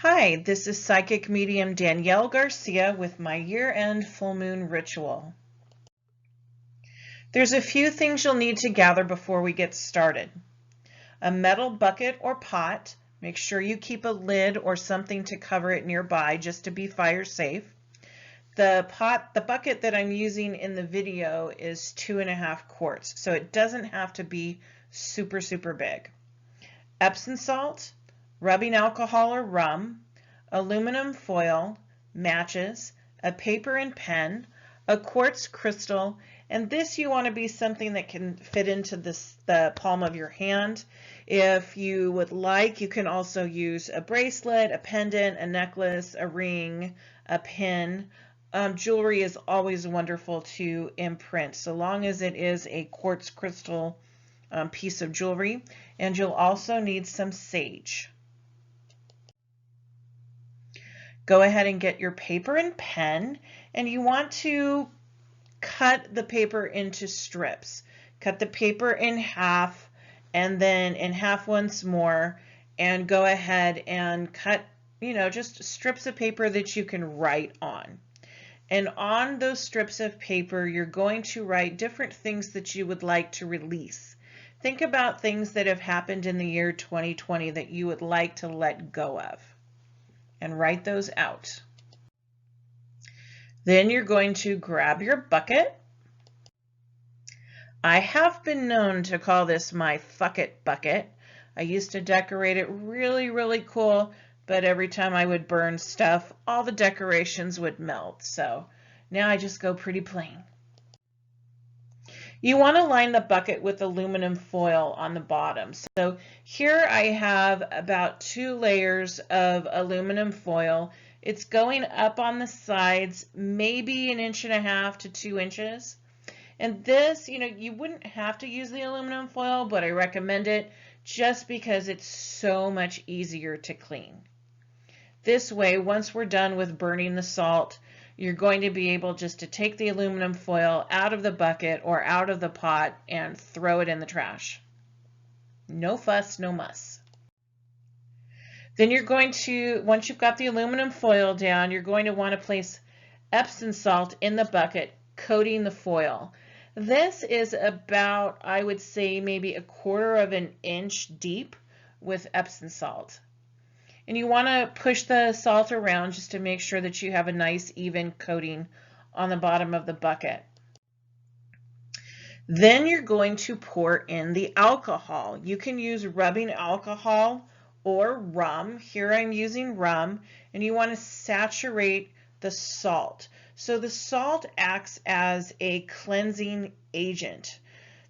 Hi, this is Psychic Medium Danielle Garcia with my year-end full moon ritual. There's a few things you'll need to gather before we get started. A metal bucket or pot. Make sure you keep a lid or something to cover it nearby just to be fire safe. The bucket that I'm using in the video is 2.5 quarts, so it doesn't have to be super big. Epsom salt, rubbing alcohol or rum, aluminum foil, matches, a paper and pen, a quartz crystal, and this you want to be something that can fit into the palm of your hand. If you would like, you can also use a bracelet, a pendant, a necklace, a ring, a pin. Jewelry is always wonderful to imprint, so long as it is a quartz crystal piece of jewelry. And you'll also need some sage. Go ahead and get your paper and pen, and you want to cut the paper into strips. Cut the paper in half and then in half once more, and go ahead and cut, just strips of paper that you can write on. And on those strips of paper, you're going to write different things that you would like to release. Think about things that have happened in the year 2020 that you would like to let go of, and write those out. Then you're going to grab your bucket. I have been known to call this my fuck it bucket. I used to decorate it really cool, but every time I would burn stuff, all the decorations would melt. So now I just go pretty plain. You want to line the bucket with aluminum foil on the bottom. So here I have about 2 layers of aluminum foil. It's going up on the sides, maybe 1.5 to 2 inches. And this, you wouldn't have to use the aluminum foil, but I recommend it just because it's so much easier to clean. This way, once we're done with burning the salt, you're going to be able just to take the aluminum foil out of the bucket or out of the pot and throw it in the trash. No fuss, no muss. Then you're going to, once you've got the aluminum foil down, you're going to want to place Epsom salt in the bucket, coating the foil. This is about, I would say, maybe 1/4 inch deep with Epsom salt. And you want to push the salt around just to make sure that you have a nice even coating on the bottom of the bucket. Then you're going to pour in the alcohol. You can use rubbing alcohol or rum. Here I'm using rum, and you want to saturate the salt. So the salt acts as a cleansing agent.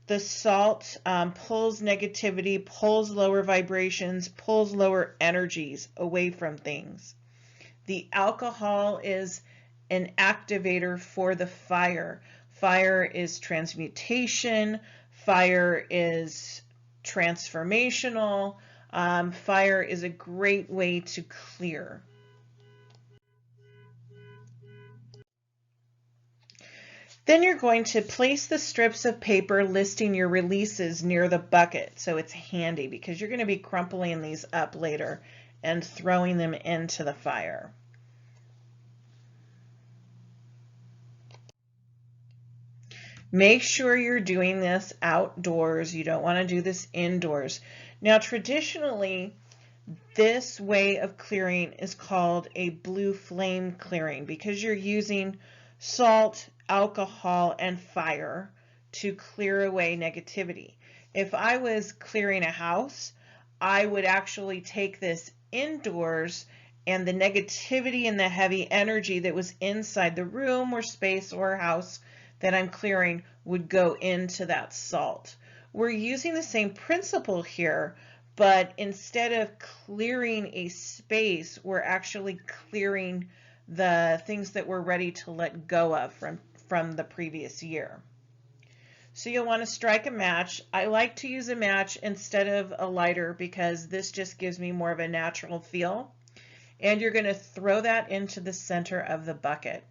The salt pulls negativity, pulls lower vibrations, pulls lower energies away from things. The alcohol is an activator for the fire. Fire is transmutation. Fire is transformational. Fire is a great way to clear. Then you're going to place the strips of paper listing your releases near the bucket, so it's handy because you're going to be crumpling these up later and throwing them into the fire. Make sure you're doing this outdoors. You don't want to do this indoors. Now, traditionally, this way of clearing is called a blue flame clearing because you're using salt, alcohol, and fire to clear away negativity. If I was clearing a house, I would actually take this indoors, and the negativity and the heavy energy that was inside the room or space or house that I'm clearing would go into that salt. We're using the same principle here, but instead of clearing a space, we're actually clearing the things that we're ready to let go of from the previous year. So you'll want to strike a match. I like to use a match instead of a lighter because this just gives me more of a natural feel. And you're going to throw that into the center of the bucket.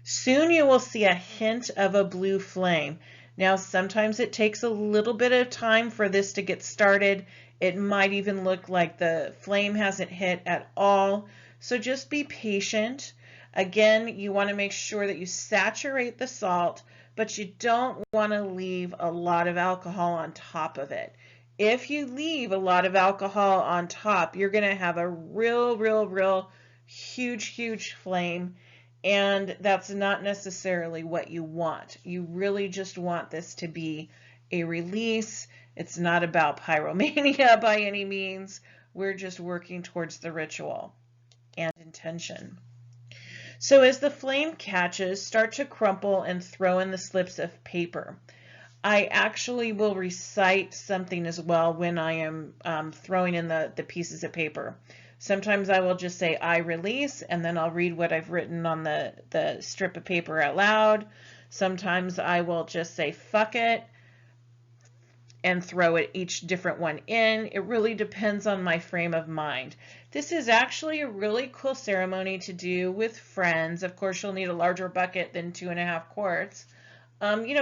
Soon you will see a hint of a blue flame. Now, sometimes it takes a little bit of time for this to get started It might even look like the flame hasn't hit at all. So just be patient. Again, you want to make sure that you saturate the salt, but you don't want to leave a lot of alcohol on top of it. If you leave a lot of alcohol on top, you're going to have a real huge flame, and that's not necessarily what you want. You really just want this to be a release. It's not about pyromania by any means. We're just working towards the ritual and intention. So as the flame catches, start to crumple and throw in the slips of paper. I actually will recite something as well when I am throwing in the pieces of paper. Sometimes I will just say, I release, and then I'll read what I've written on the strip of paper out loud. Sometimes I will just say, fuck it, and throw it each different one in. It really depends on my frame of mind. This is actually a really cool ceremony to do with friends. Of course, you'll need a larger bucket than 2.5 quarts.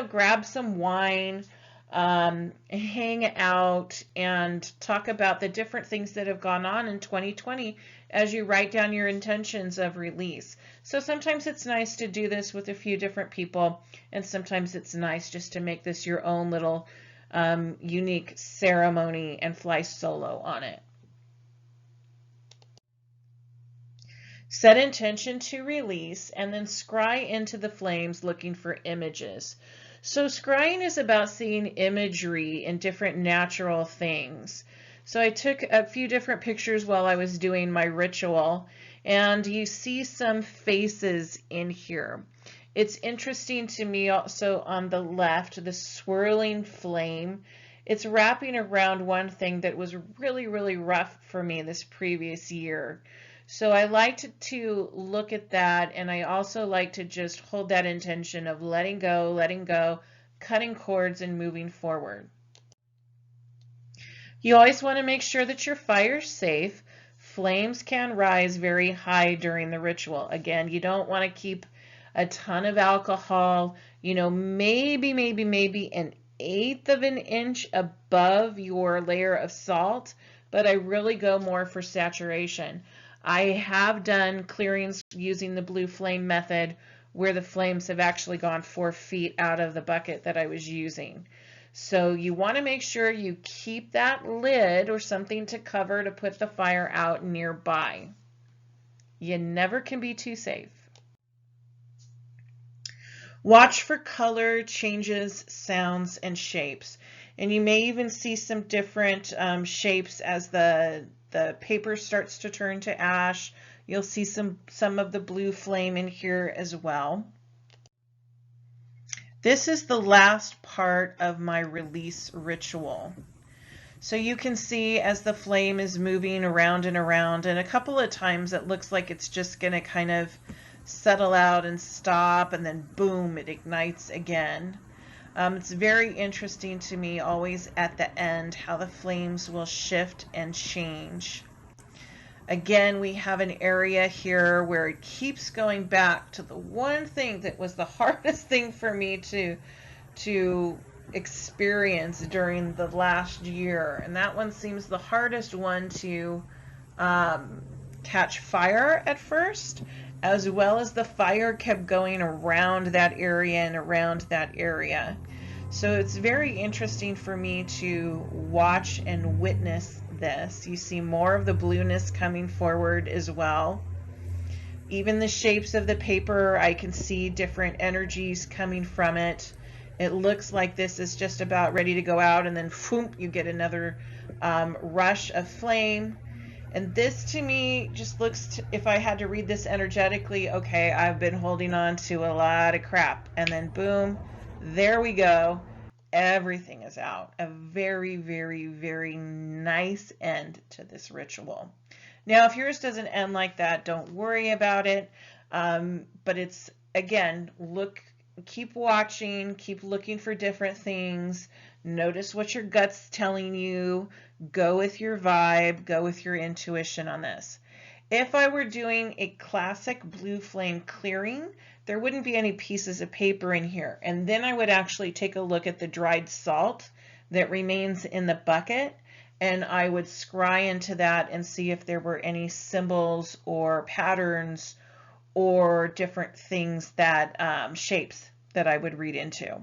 Grab some wine, hang out, and talk about the different things that have gone on in 2020 as you write down your intentions of release. So sometimes it's nice to do this with a few different people, and sometimes it's nice just to make this your own little unique ceremony and fly solo on it. Set intention to release and then scry into the flames looking for images. So scrying is about seeing imagery in different natural things. So I took a few different pictures while I was doing my ritual, and you see some faces in here. It's interesting to me also on the left, the swirling flame. It's wrapping around one thing that was really rough for me this previous year. So I like to look at that, and I also like to just hold that intention of letting go, cutting cords, and moving forward. You always want to make sure that your fire's safe. Flames can rise very high during the ritual. Again, you don't want to keep a ton of alcohol, maybe an 1/8 of an inch above your layer of salt, but I really go more for saturation. I have done clearings using the blue flame method where the flames have actually gone 4 feet out of the bucket that I was using. So you want to make sure you keep that lid or something to cover to put the fire out nearby. You never can be too safe. Watch for color changes, sounds, and shapes. And you may even see some different shapes as the paper starts to turn to ash. You'll see some of the blue flame in here as well. This is the last part of my release ritual. So you can see as the flame is moving around and around, and a couple of times it looks like it's just going to kind of settle out and stop, and then boom, it ignites again. It's very interesting to me always at the end how the flames will shift and change. Again, we have an area here where it keeps going back to the one thing that was the hardest thing for me to experience during the last year, and that one seems the hardest one to catch fire at first, as well as the fire kept going around that area and around that area. So it's very interesting for me to watch and witness this. You see more of the blueness coming forward as well. Even the shapes of the paper, I can see different energies coming from it. It looks like this is just about ready to go out, and then boom, you get another rush of flame. And this to me just looks, if I had to read this energetically, okay, I've been holding on to a lot of crap, and then boom, there we go. Everything is out. A very nice end to this ritual. Now, if yours doesn't end like that, don't worry about it. But it's, again, keep watching, keep looking for different things. Notice what your gut's telling you. Go with your vibe, go with your intuition on this. If I were doing a classic blue flame clearing, there wouldn't be any pieces of paper in here. And then I would actually take a look at the dried salt that remains in the bucket, and I would scry into that and see if there were any symbols or patterns or different things that shapes that I would read into.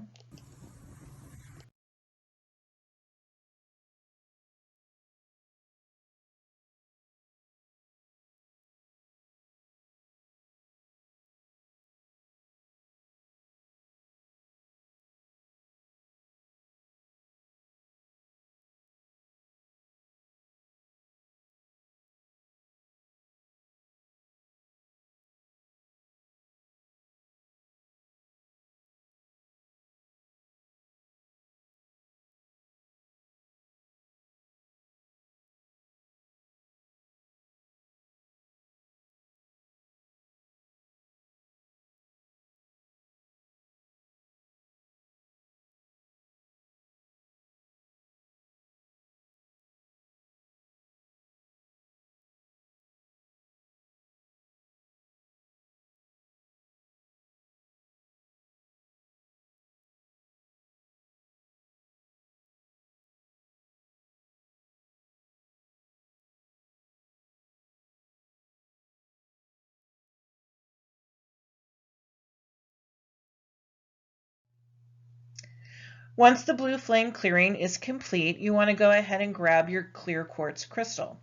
Once the blue flame clearing is complete, you want to go ahead and grab your clear quartz crystal.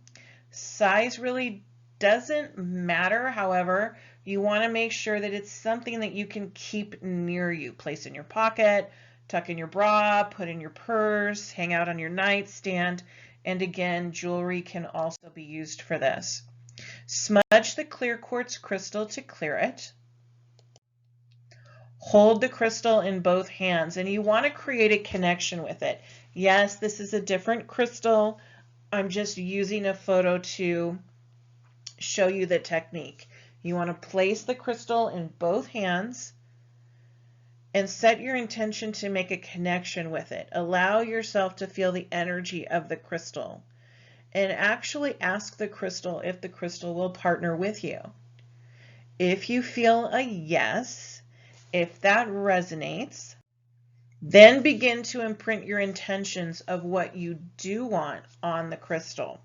Size really doesn't matter. However, you want to make sure that it's something that you can keep near you. Place in your pocket, tuck in your bra, put in your purse, hang out on your nightstand. And again, jewelry can also be used for this. Smudge the clear quartz crystal to clear it. Hold the crystal in both hands, and you want to create a connection with it. Yes, this is a different crystal. I'm just using a photo to show you the technique. You want to place the crystal in both hands and set your intention to make a connection with it. Allow yourself to feel the energy of the crystal and actually ask the crystal if the crystal will partner with you. If you feel a yes, if that resonates, then begin to imprint your intentions of what you do want on the crystal.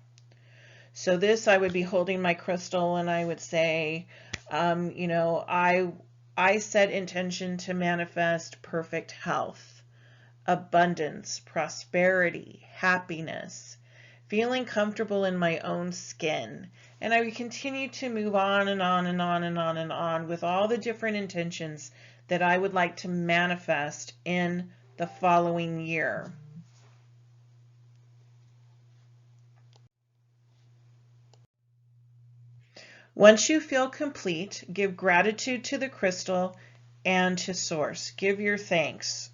So this, I would be holding my crystal and I would say, you know, I set intention to manifest perfect health, abundance, prosperity, happiness, feeling comfortable in my own skin. And I would continue to move on and on and on and on and on with all the different intentions that I would like to manifest in the following year. Once you feel complete, give gratitude to the crystal and to Source. Give your thanks.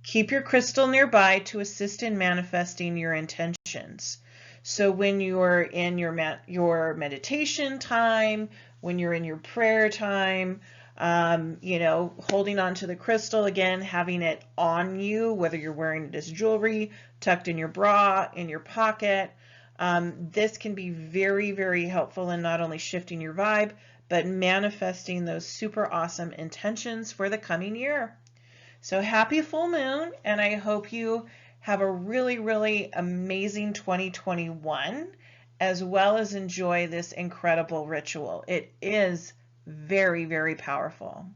Keep your crystal nearby to assist in manifesting your intentions. So when you're in your meditation time, when you're in your prayer time, you know, holding on to the crystal, again, having it on you, whether you're wearing it as jewelry, tucked in your bra, in your pocket, this can be very, very helpful in not only shifting your vibe, but manifesting those super awesome intentions for the coming year. So happy full moon, and I hope you have a really, really amazing 2021, as well as enjoy this incredible ritual. It is very, very powerful.